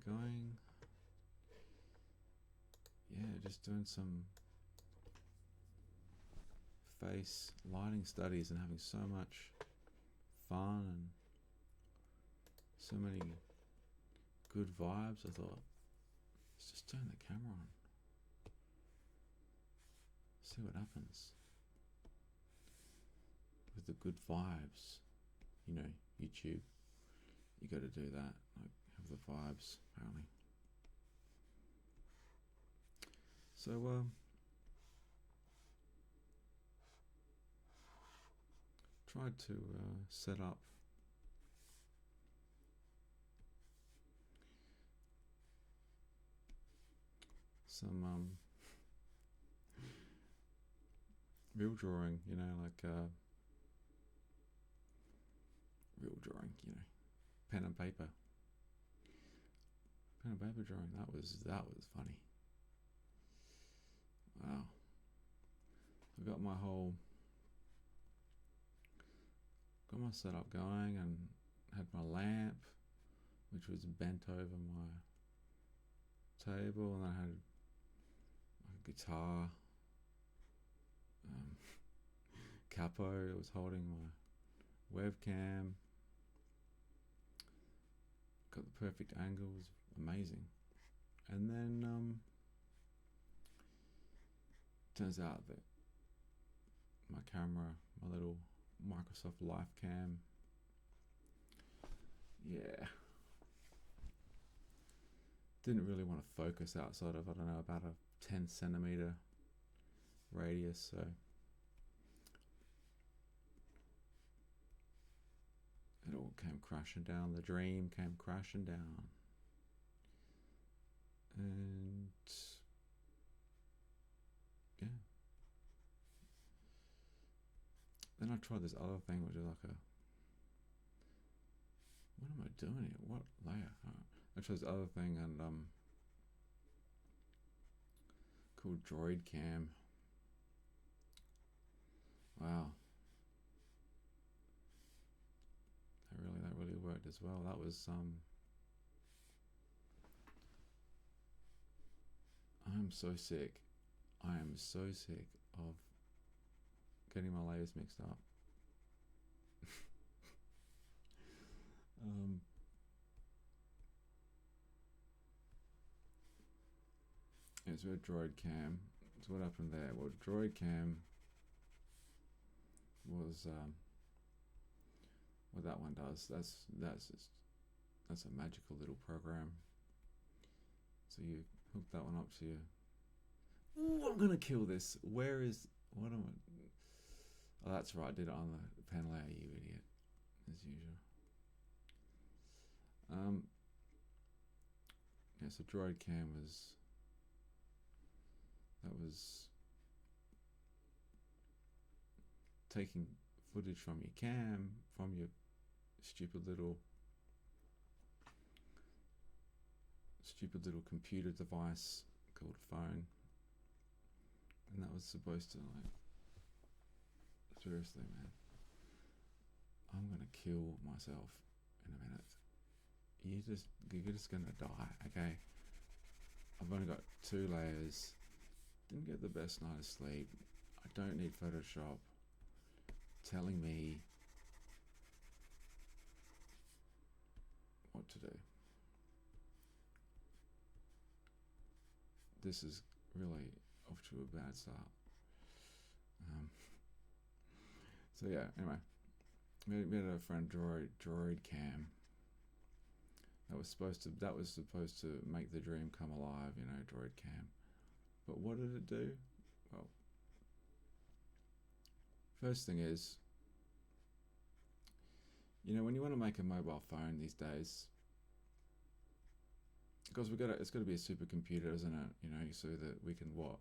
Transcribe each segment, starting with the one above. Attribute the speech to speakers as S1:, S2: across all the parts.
S1: going. Yeah, just doing some face lighting studies and having so much fun and so many good vibes. I thought, let's just turn the camera on, see what happens with the good vibes. You know, YouTube, you got to do that, like have the vibes apparently. So tried to set up some real drawing, you know, like real drawing, you know, pen and paper drawing. That was funny. Wow. I got my setup going and had my lamp, which was bent over my table, and I had a guitar. Capo was holding my webcam. Got the perfect angle. It was amazing. And then turns out that my camera, my little Microsoft Life Cam, yeah, didn't really want to focus outside of, I don't know, about a 10 centimeter radius, so it all came crashing down. The dream came crashing down. And yeah. Then I tried this other thing, which is like what am I doing here? What layer? I tried this other thing and called Droid Cam. Wow. That really worked as well. That was I'm so sick. I am so sick of getting my layers mixed up. It's with Droid Cam. So what happened there? Well, Droid Cam was what that one does. That's a magical little program. So you hook that one up to your. Ooh, I'm gonna kill this. What am I? Oh, that's right. I did it on the pen layer, you idiot, as usual. Yeah. So Droid Cam was taking footage from your cam, from your stupid little computer device called phone, and that was supposed to, like, seriously, man, I'm gonna kill myself in a minute. You're just gonna die, okay? I've only got 2 layers. Didn't get the best night of sleep. I don't need Photoshop telling me what to do. This is really off to a bad start. So yeah, anyway, we had a friend Droid Cam. That was supposed to make the dream come alive, you know, Droid Cam. But what did it do? Well, first thing is, you know, when you want to make a mobile phone these days, because it's got to be a supercomputer, isn't it? You know, so that we can go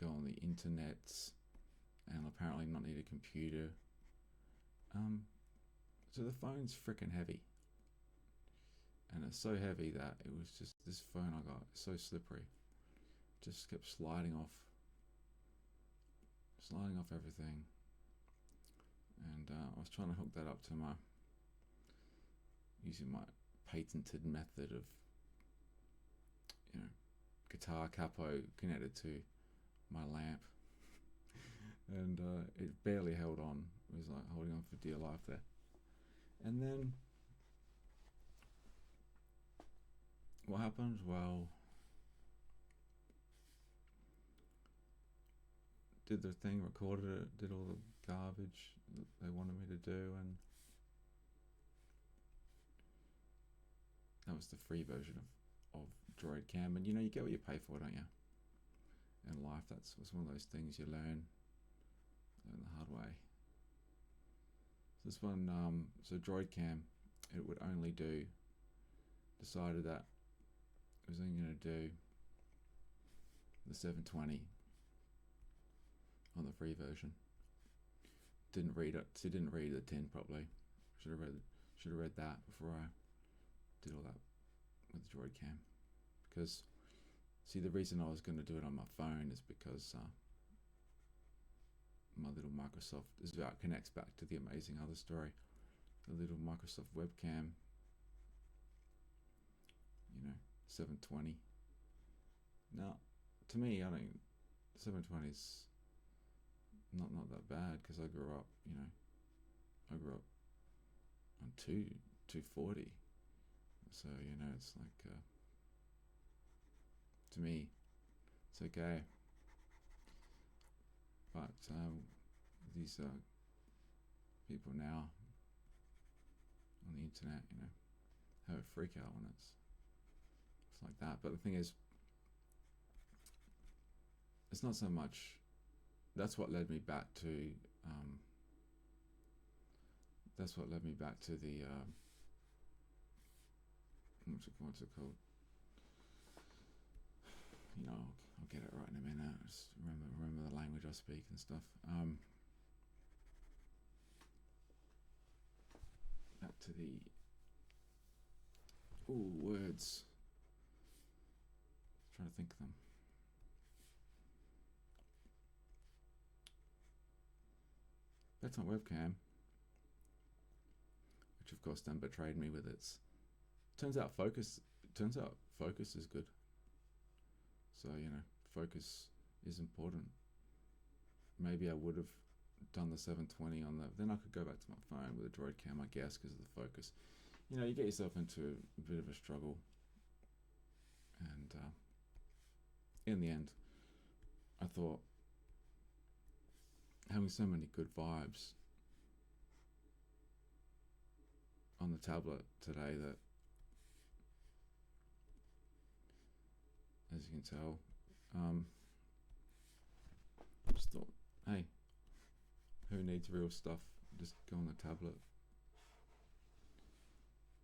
S1: on the internet and apparently not need a computer. So the phone's freaking heavy, and it's so heavy that it was just, this phone I got so slippery, just kept sliding off everything. And I was trying to hook that up to using my patented method of you know, guitar capo connected to my lamp, and it barely held on. It was like holding on for dear life there. And then what happened? Well, did the thing, recorded it, did all the garbage that they wanted me to do, and that was the free version of Droid Cam. And you know, you get what you pay for, don't you? In life, that's one of those things you learn the hard way. This one, so Droid Cam, it would only do, decided that it was only going to do the 720 on the free version. Didn't read it. So didn't read the 10 properly. Should have read that before I did all that with the Droid Cam. Because see, the reason I was going to do it on my phone is because my little Microsoft connects back to the amazing other story. The little Microsoft webcam, you know, 720. Now, to me, I don't. 720 is not that bad because I grew up, you know, I grew up on 240. So you know, it's like to me, it's okay. But these people now on the internet, you know, have a freak out when it's like that. But the thing is, it's not so much. That's what led me back to. That's what led me back to the. What's it called? You know, I'll get it right in a minute. Just remember the language I speak and stuff. Back to the words. Trying to think of them. That's on webcam, which of course then betrayed me with its. Turns out focus is good. So you know, focus is important. Maybe I would have done the 720 on that. Then I could go back to my phone with a Droid Cam, I guess, because of the focus. You know, you get yourself into a bit of a struggle, and in the end, I thought having so many good vibes on the tablet today that, as you can tell, just thought, hey, who needs real stuff? Just go on the tablet.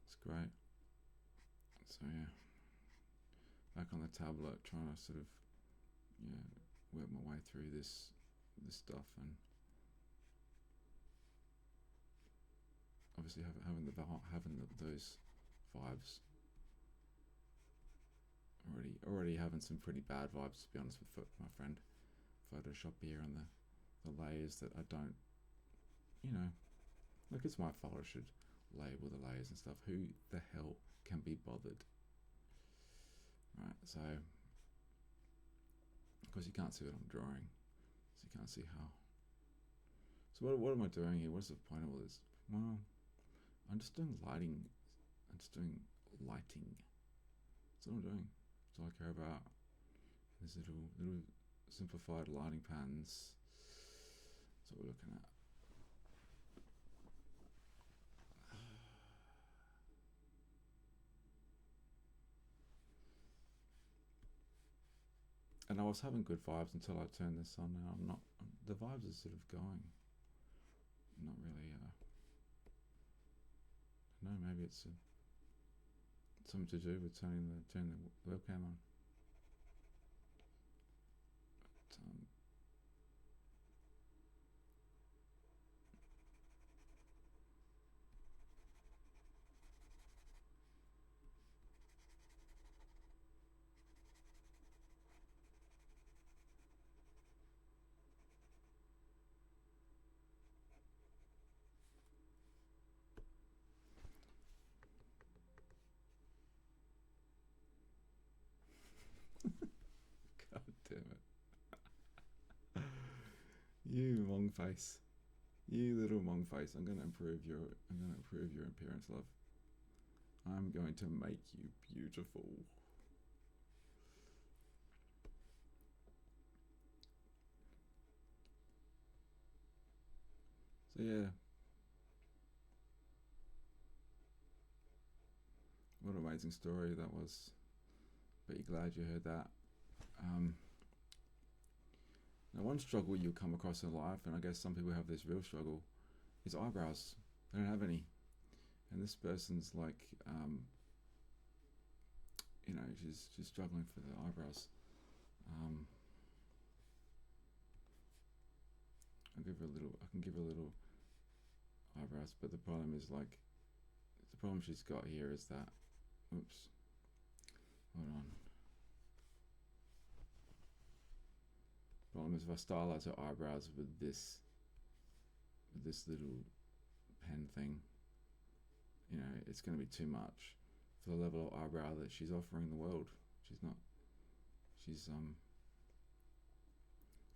S1: It's great. So yeah, back on the tablet, trying to sort of, work my way through this stuff, and obviously having those vibes. Already having some pretty bad vibes, to be honest, with my friend Photoshop here and the layers that I don't, you know, look, it's my fault. I should label the layers and stuff. Who the hell can be bothered? Right, so of course you can't see what I'm drawing, so you can't see how. So what am I doing here? What's the point of all this? Well, I'm just doing lighting. I'm just doing lighting. That's what I'm doing. That's all I care about. These little simplified lighting patterns. That's what we're looking at. And I was having good vibes until I turned this on. Now I'm not. The vibes are sort of going. Not really. No, maybe it's something to do with turning the webcam on. But, You mong face. You little mong face. I'm gonna improve your appearance, love. I'm going to make you beautiful. So yeah. What an amazing story that was. But you're glad you heard that. Now, one struggle you come across in life, and I guess some people have this real struggle, is eyebrows. They don't have any. And this person's like, she's struggling for the eyebrows. I can give her a little eyebrows, but the problem is the problem she's got here is that, oops, hold on. Problem is if I stylize her eyebrows with this little pen thing, it's going to be too much for the level of eyebrow that she's offering the world. She's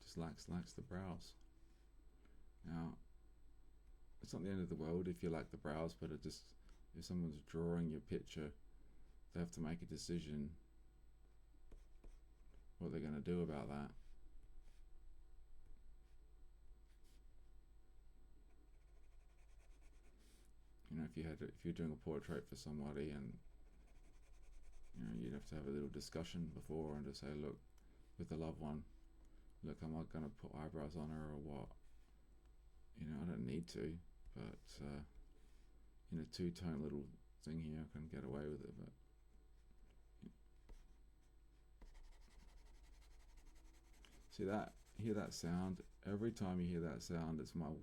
S1: just lacks the brows. Now, it's not the end of the world if you lack the brows, but if someone's drawing your picture, they have to make a decision what they're going to do about that. If you're doing a portrait for somebody, and you'd have to have a little discussion before and just say, look, with the loved one, look, am I going to put eyebrows on her or what? I don't need to, but in a two-tone little thing here, I can get away with it. But see that? Hear that sound? Every time you hear that sound, it's my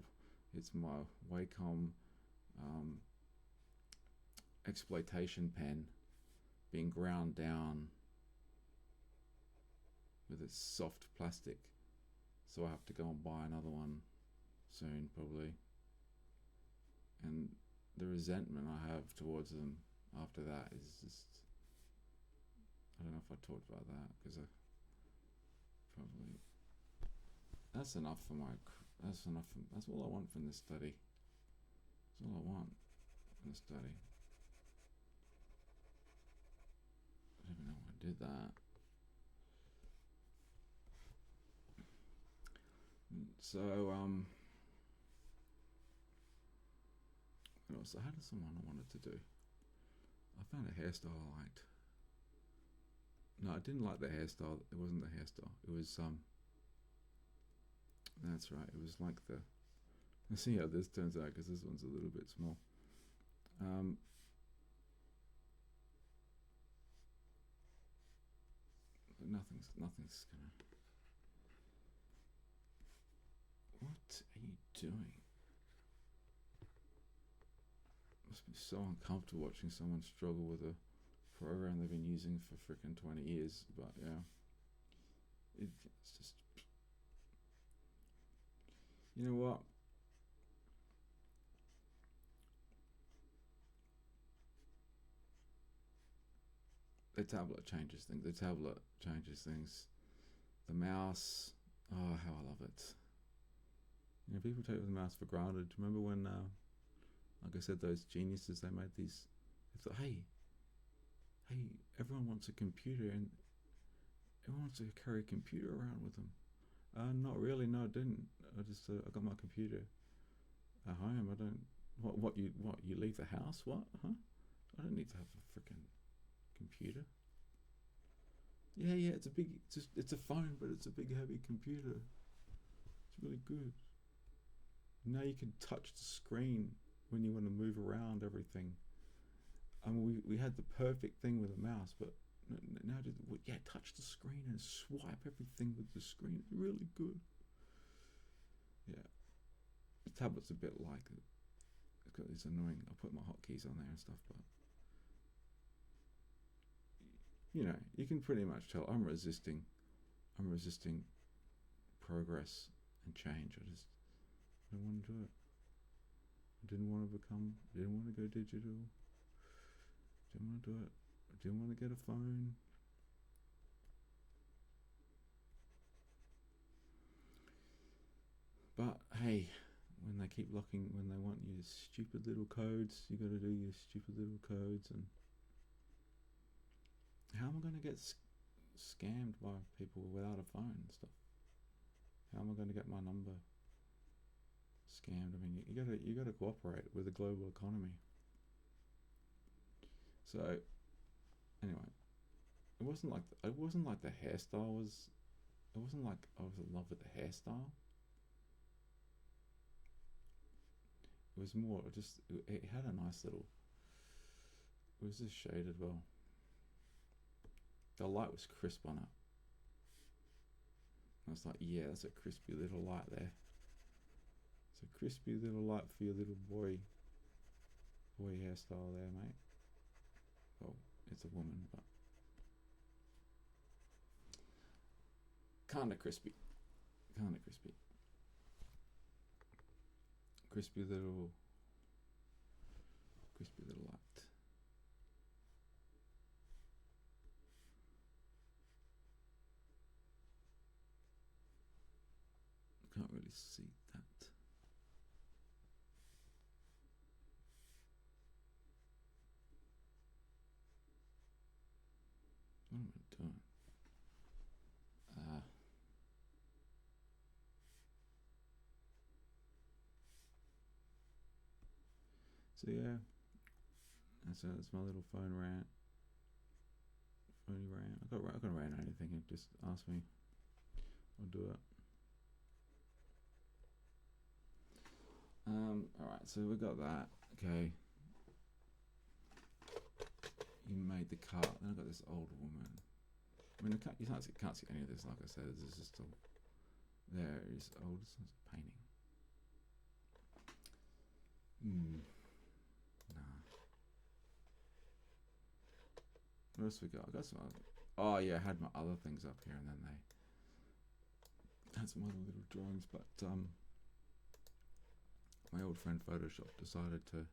S1: Wacom exploitation pen being ground down with its soft plastic. So I have to go and buy another one soon, probably. And the resentment I have towards them after that is just, I don't know if I talked about that, because that's enough for that's all I want from this study. That's all I want from this study. I don't even know why I did that. So, what else? I had someone I wanted to do. I found a hairstyle I liked. No, I didn't like the hairstyle. It wasn't the hairstyle. It was, that's right. It was like let's see how this turns out, because this one's a little bit small. Nothing's gonna. What are you doing? Must be so uncomfortable watching someone struggle with a program they've been using for freaking 20 years. But yeah, it's just, you know what? The tablet changes things. The mouse, oh, how I love it. People take the mouse for granted. Do you remember when, like I said, those geniuses, they made these, they thought, hey, everyone wants a computer, and everyone wants to carry a computer around with them. Not really, no, I didn't. I got my computer at home. I don't, what, you leave the house? What, huh? I don't need to have a freaking computer. Yeah, it's a phone, but it's a big heavy computer. It's really good. Now you can touch the screen when you want to move around everything. I mean, we had the perfect thing with a mouse, but now touch the screen and swipe everything with the screen. It's really good. Yeah, the tablet's a bit like it. It's annoying. I put my hotkeys on there and stuff, but you can pretty much tell I'm resisting progress and change. I don't want to do it. I didn't want to go digital. Didn't want to do it. I didn't want to get a phone. But hey, when they keep locking, when they want your stupid little codes, you got to do your stupid little codes. And how am I going to get scammed by people without a phone and stuff? How am I going to get my number scammed? I mean, you gotta cooperate with the global economy. So anyway, it wasn't like the hairstyle was. It wasn't like I was in love with the hairstyle. It was more just, it had a nice little, it was just shaded well. The light was crisp on it. I was like, yeah, that's a crispy little light there. It's a crispy little light for your little boy hairstyle there, mate. Well, it's a woman, but kinda crispy. Crispy little light. Can't really see that. What am I doing? So yeah, that's my little phone rant. Phony rant. I can rant on anything. Just ask me. I'll do it. Alright, so we got that. Okay. You made the cut. Then I got this old woman. I mean, you can't see any of this. Like I said, this is just all. There is old painting. Nah. What else we got? I got some other. Oh yeah, I had my other things up here, and then they had some other little drawings, but my old friend Photoshop decided to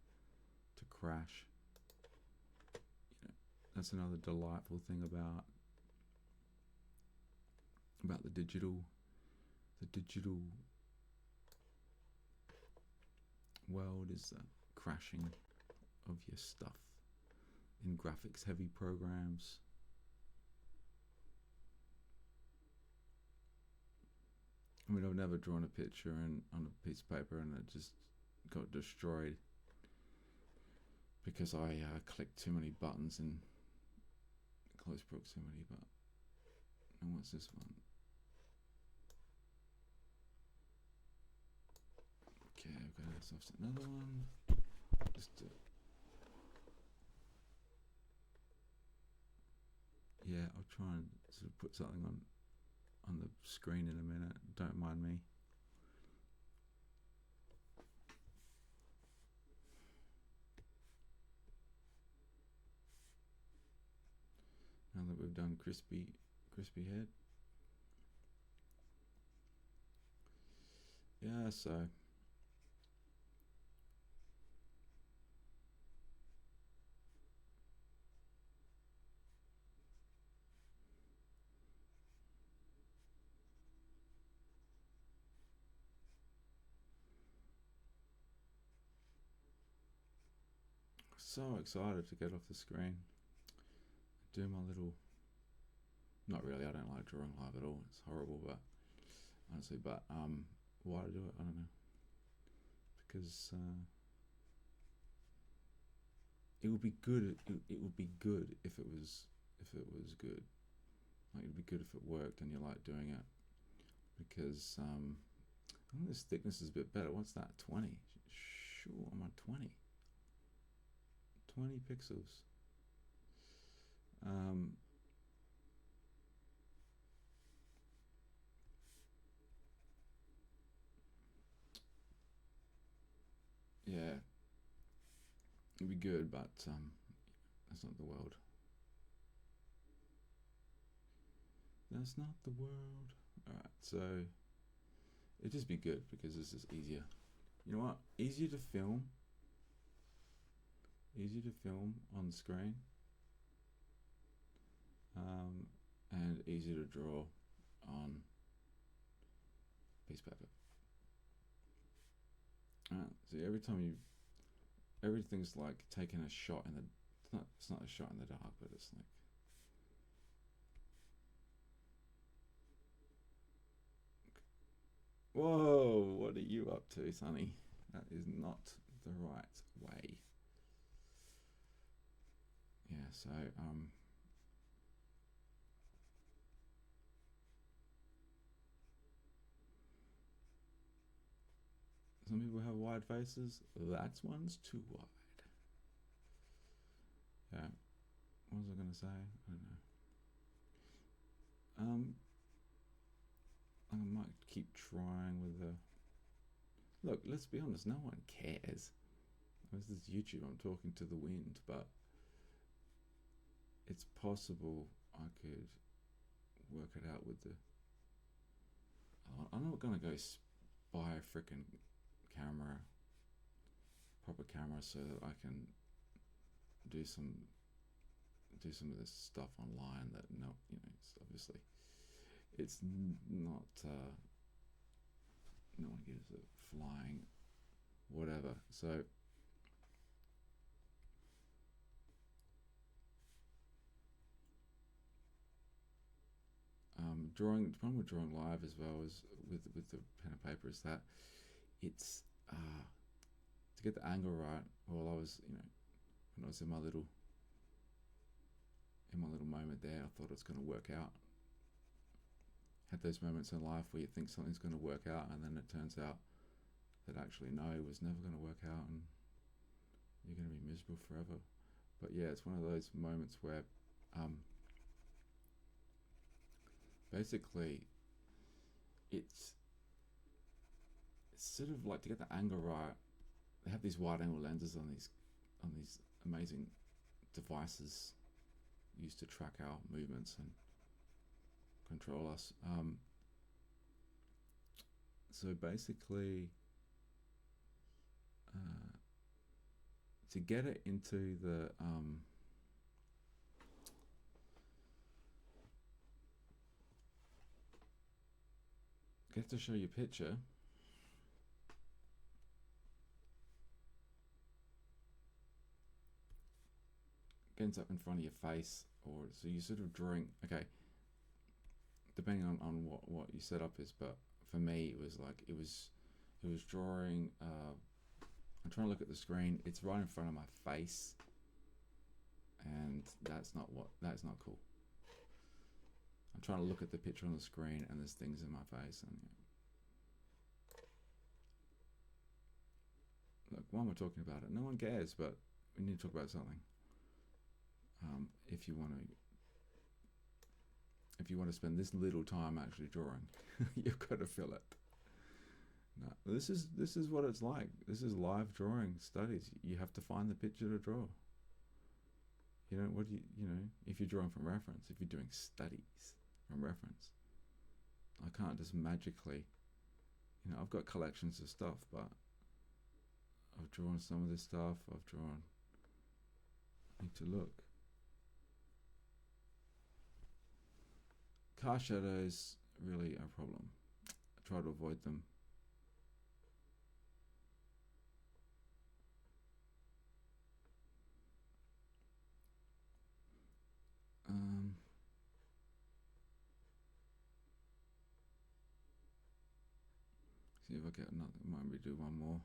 S1: crash. You know, that's another delightful thing about the digital world is the crashing of your stuff in graphics heavy programs. I mean, I've never drawn a picture on a piece of paper and it just got destroyed because I clicked too many buttons in close proximity. But and what's this one? Okay, I've got ourselves another one. Just yeah, I'll try and sort of put something on the screen in a minute. Don't mind me. Now that we've done crispy head. Yeah, so excited to get off the screen. Do my little. Not really. I don't like drawing live at all. It's horrible, but honestly, but why do it? I don't know. Because it would be good. It would be good if it was good. Like it'd be good if it worked and you like doing it. Because I think this thickness is a bit better. What's that? 20. Sure, I'm on 20. 20 pixels. Yeah, it'd be good, but that's not the world. That's not the world. Alright, so it'd just be good because this is easier. You know what? Easier to film on screen, and easier to draw on piece of paper. See, every time you, everything's like taking a shot in the. It's not a shot in the dark, but it's like. Whoa! What are you up to, Sonny? That is not the right way. Yeah. So some people have wide faces. That's one's too wide. Yeah. What was I gonna say? I don't know. I might keep trying with the. Look, let's be honest. No one cares. This is YouTube. I'm talking to the wind, but it's possible I could work it out with the. I'm not gonna go buy a freaking camera, proper camera, so that I can do some of this stuff online that it's obviously it's not no one gives a flying whatever. So drawing, the problem with drawing live as well as with the pen and paper is that it's to get the angle right. Well, I was when I was in my little moment there, I thought it's going to work out. Had those moments in life where you think something's going to work out, and then it turns out that actually no, it was never going to work out, and you're going to be miserable forever. But yeah, it's one of those moments where basically it's sort of like to get the angle right. They have these wide angle lenses on these amazing devices used to track our movements and control us. So basically, to get it into the get to show your picture. Ends up in front of your face, or so you're sort of drawing. Okay, depending on what your setup is, but for me it was like it was drawing. I'm trying to look at the screen. It's right in front of my face, and that's not cool. I'm trying to look at the picture on the screen, and there's things in my face, and look, why am I talking about it? No one cares, but we need to talk about something. If you want to spend this little time actually drawing, you've got to fill it. No, this is what it's like. This is live drawing studies. You have to find the picture to draw. What do if you're drawing from reference, if you're doing studies from reference, I can't just magically, I've got collections of stuff, but I've drawn some of this stuff. I need to look. Car shadows really a problem. I try to avoid them. See if I get another. Maybe do one more.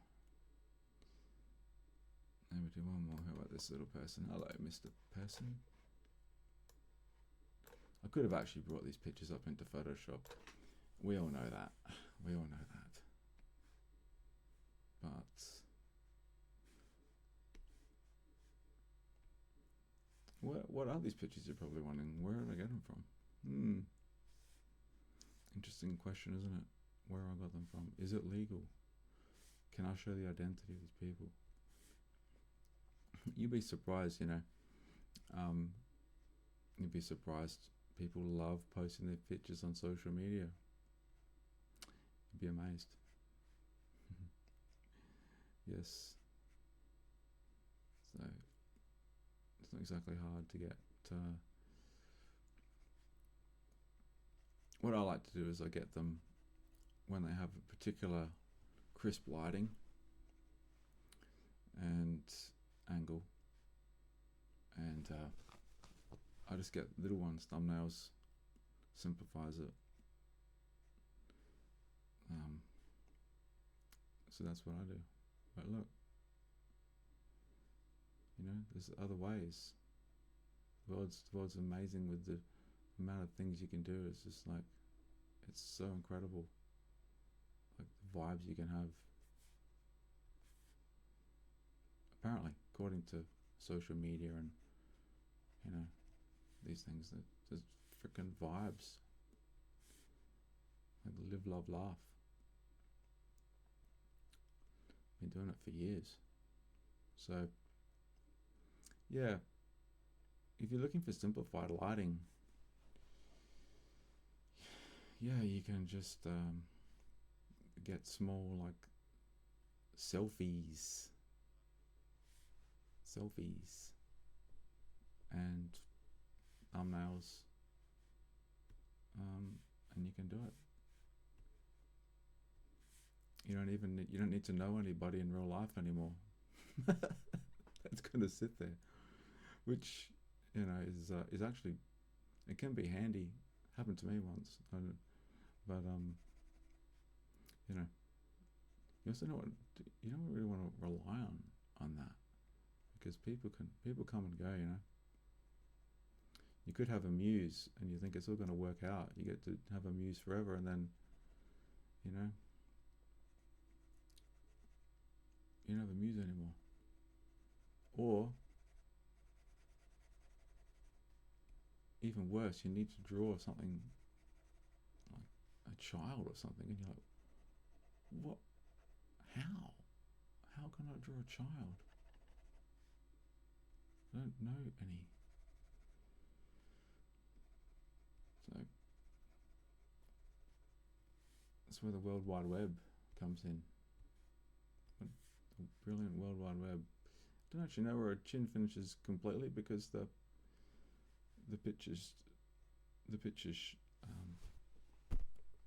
S1: Maybe do one more. How about this little person? Hello, Mr. Person. I could have actually brought these pictures up into Photoshop. We all know that. We all know that. But what are these pictures? You're probably wondering. Where did I get them from? Interesting question, isn't it? Where I got them from? Is it legal? Can I show the identity of these people? You'd be surprised, you'd be surprised. People love posting their pictures on social media. You'd be amazed. Yes. So it's not exactly hard to get. What I like to do is I get them when they have a particular crisp lighting. and angle, and I just get little ones, thumbnails, simplifies it. So that's what I do. But look, there's other ways. The world's amazing with the amount of things you can do. It's just like, it's so incredible. Like the vibes you can have. Apparently, according to social media and these things, that there's freaking vibes. Like live, love, laugh. Been doing it for years. So yeah, if you're looking for simplified lighting, yeah, you can just get small like selfies and thumbnails, and you can do it. You don't need to know anybody in real life anymore. It's going to sit there, which is actually, it can be handy. Happened to me once, but you also know what, you don't really want to rely on that, because people come and go. You could have a muse and you think it's all going to work out. You get to have a muse forever, and then you don't have a muse anymore. Or even worse, you need to draw something like a child or something, and you're like, what? How can I draw a child? I don't know any. So that's where the World Wide Web comes in. The brilliant World Wide Web. I don't actually know where a chin finishes completely, because the picture's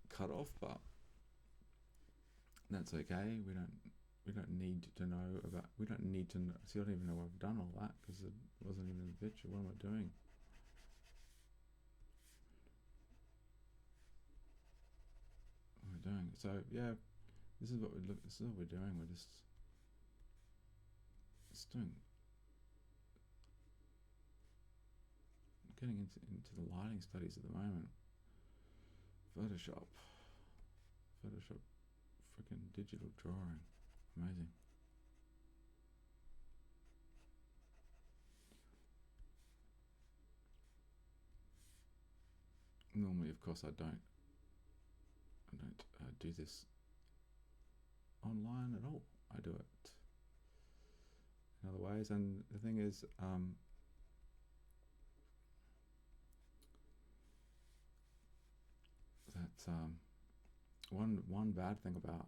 S1: cut off, but that's okay. We don't need to know about. We don't need to know. See, I don't even know I've done all that, because it wasn't even in the picture. What am I doing? What am I doing? So yeah, this is what we're doing. We're just doing. Getting into the lighting studies at the moment. Photoshop, freaking digital drawing, amazing. Normally, of course, I don't do this online at all. I do it in other ways, and the thing is, that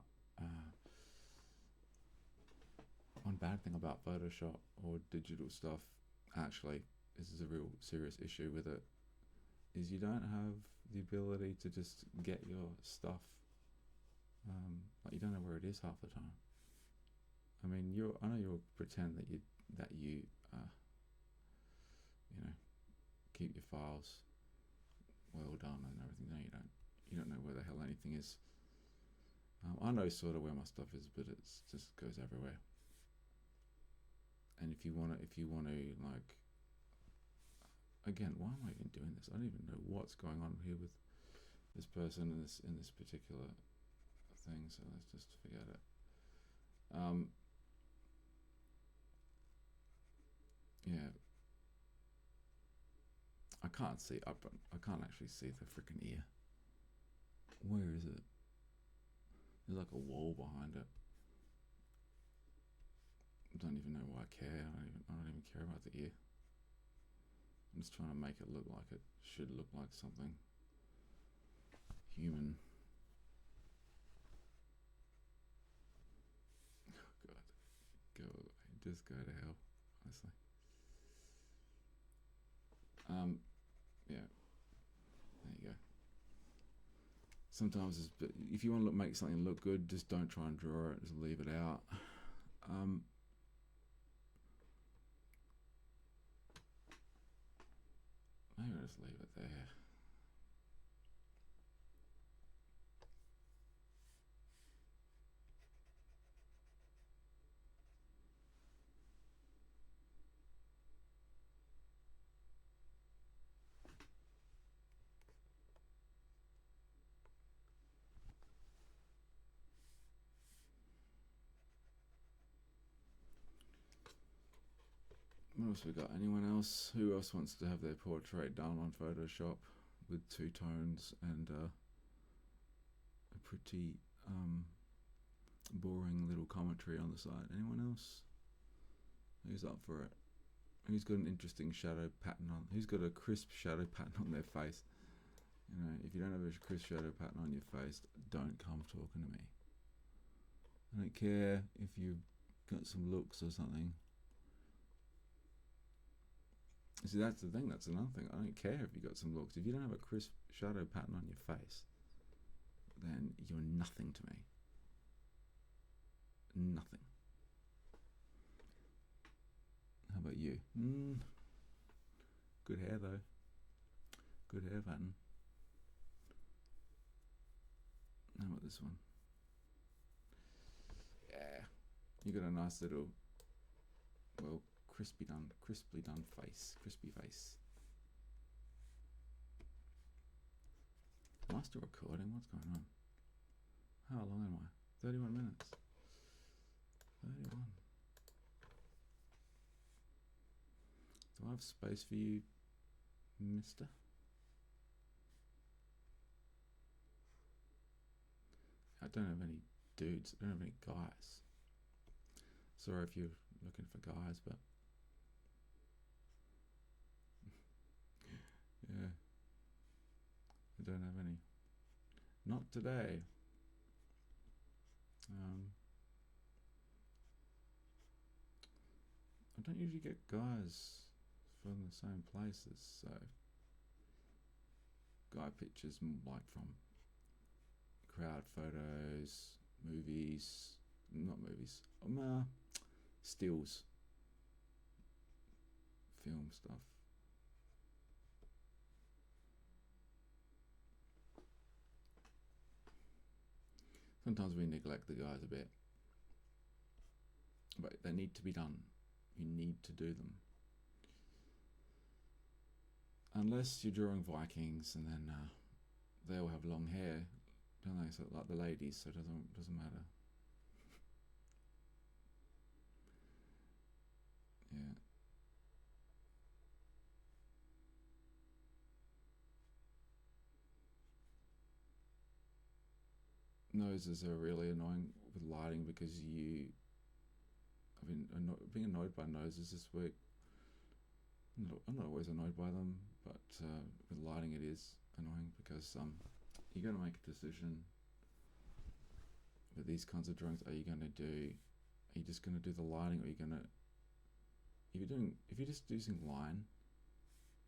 S1: one bad thing about Photoshop or digital stuff, actually, this is a real serious issue with it, is you don't have the ability to just get your stuff. Like, you don't know where it is half the time. I mean, I know you'll pretend that you keep your files well done and everything. No, you don't know where the hell anything is. I know sort of where my stuff is, but it just goes everywhere. And if you want to like, again, why am I even doing this? I don't even know what's going on here with this person in this particular thing. So let's just forget it. Yeah, I can't see up. I can't actually see the freaking ear. Where is it? There's like a wall behind it. I don't even know why I care. I don't even care about the ear. I'm just trying to make it look like it should look like something human. Oh God, just go to hell, honestly. Yeah, there you go. Sometimes if you want to make something look good, just don't try and draw it. Just leave it out. just leave it there. What else we got? Anyone else? Who else wants to have their portrait done on Photoshop with two tones and a pretty boring little commentary on the side? Anyone else? Who's up for it? Who's got an interesting shadow pattern on? Who's got a crisp shadow pattern on their face? You know, if you don't have a crisp shadow pattern on your face, don't come talking to me. I don't care if you've got some looks or something. See, that's the thing. That's another thing. I don't care if you got some looks. If you don't have a crisp shadow pattern on your face, then you're nothing to me. Nothing. How about you? Good hair though. Good hair pattern. How about this one? Yeah. You got a nice little, well, crisply done face. Crispy face. Am I still recording? What's going on? How long am I? 31 minutes. 31. Do I have space for you, mister? I don't have any dudes. I don't have any guys. Sorry if you're looking for guys, but yeah, I don't have any. Not today. I don't usually get guys from the same places, so guy pictures like from crowd photos, movies, not movies, stills, film stuff. Sometimes we neglect the guys a bit, but they need to be done. You need to do them. Unless you're drawing Vikings and then they all have long hair, don't they? So like the ladies, so it doesn't matter. Yeah. Noses are really annoying with lighting because I've been being annoyed by noses this week. I'm not always annoyed by them, but with lighting it is annoying because you got to make a decision with these kinds of drawings. Are you just going to do the lighting, or are you going to, if you're just using line,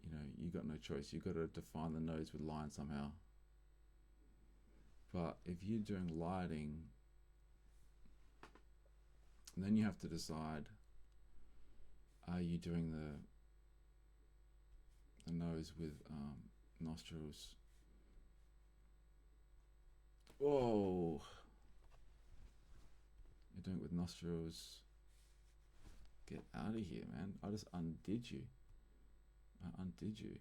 S1: you know, you got no choice. You've got to define the nose with line somehow. But if you're doing lighting, then you have to decide, are you doing the nose with nostrils? Whoa! You're doing it with nostrils. Get out of here, man. I just undid you. I undid you.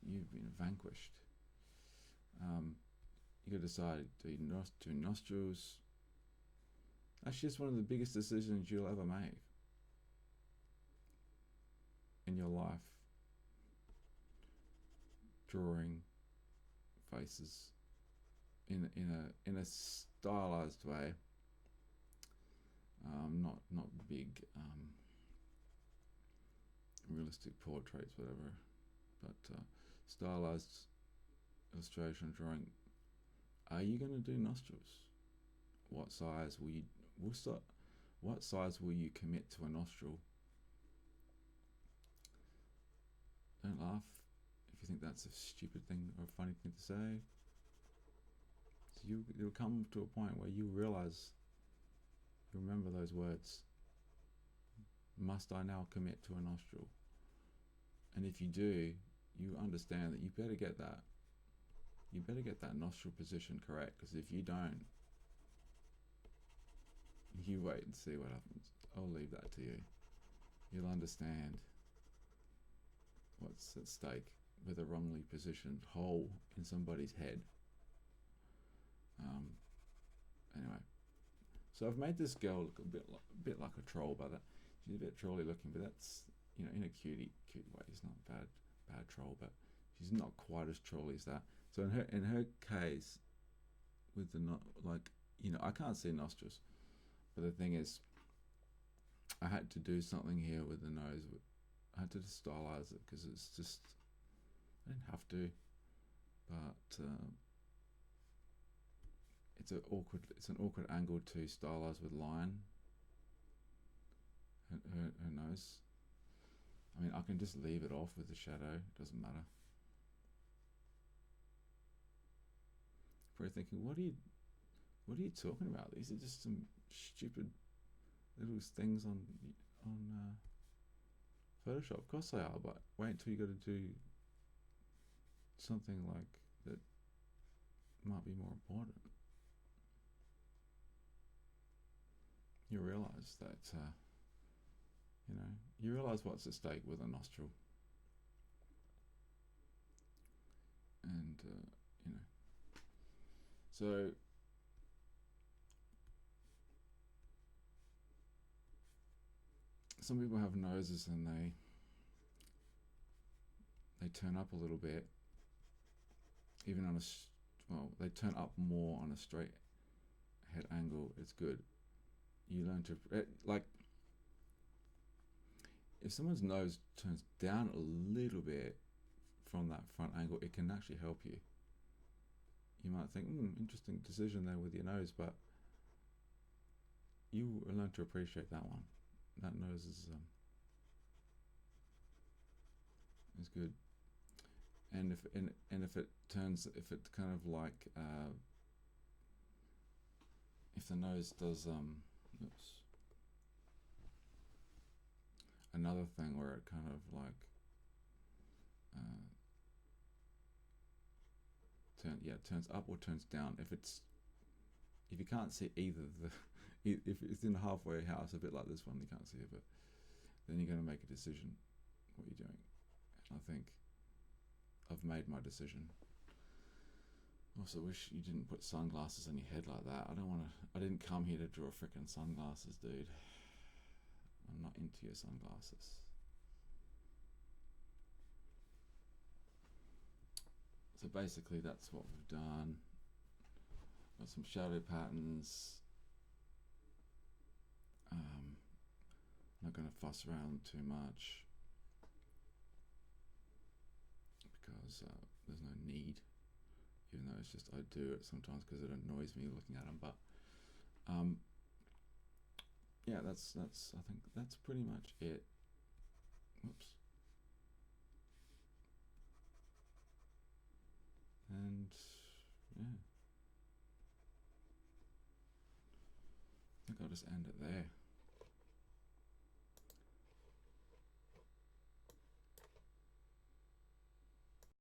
S1: You've been vanquished. You gotta decide, do nostrils? Actually, it's one of the biggest decisions you'll ever make in your life. Drawing faces in a stylized way. Not big realistic portraits, whatever, but stylized illustration drawing. Are you going to do nostrils? What size will you? What size will you commit to a nostril? Don't laugh if you think that's a stupid thing or a funny thing to say. So you'll come to a point where you realize, you remember those words. Must I now commit to a nostril? And if you do, you understand that you better get that nostril position correct, because if you don't, you wait and see what happens. I'll leave that to you. You'll understand what's at stake with a wrongly positioned hole in somebody's head. Anyway, so I've made this girl look a bit like a troll, but she's a bit trolly looking, but that's, you know, in a cute way. It's not bad troll, but she's not quite as trolly as that. So in her case, with the I can't see nostrils, but the thing is, I had to do something here with the nose. I had to stylize it because it's just, I didn't have to, but it's an awkward angle to stylize with line. Her nose. I mean, I can just leave it off with the shadow. It doesn't matter. Probably thinking, what are you talking about? These are just some stupid little things on Photoshop. Of course they are, but wait until you got to do something like that might be more important. You realise that, you realise what's at stake with a nostril. And, so some people have noses and they turn up a little bit, even on they turn up more on a straight head angle. It's good. You learn to, if someone's nose turns down a little bit from that front angle, it can actually help you. You might think, interesting decision there with your nose, but you learn to appreciate that one. That nose is good. And if it kind of like if the nose does another thing where it kind of like turns up or turns down. If you can't see either if it's in a halfway house, a bit like this one, you can't see it, but then you're going to make a decision what you're doing. And I think I've made my decision. Also wish you didn't put sunglasses on your head like that. I didn't come here to draw frickin' sunglasses, dude. I'm not into your sunglasses. So basically that's what we've done. Got some shadow patterns. Not going to fuss around too much because there's no need, even though it's just I do it sometimes because it annoys me looking at them. But yeah, that's I think that's pretty much it. Whoops. And yeah, I think I'll just end it there.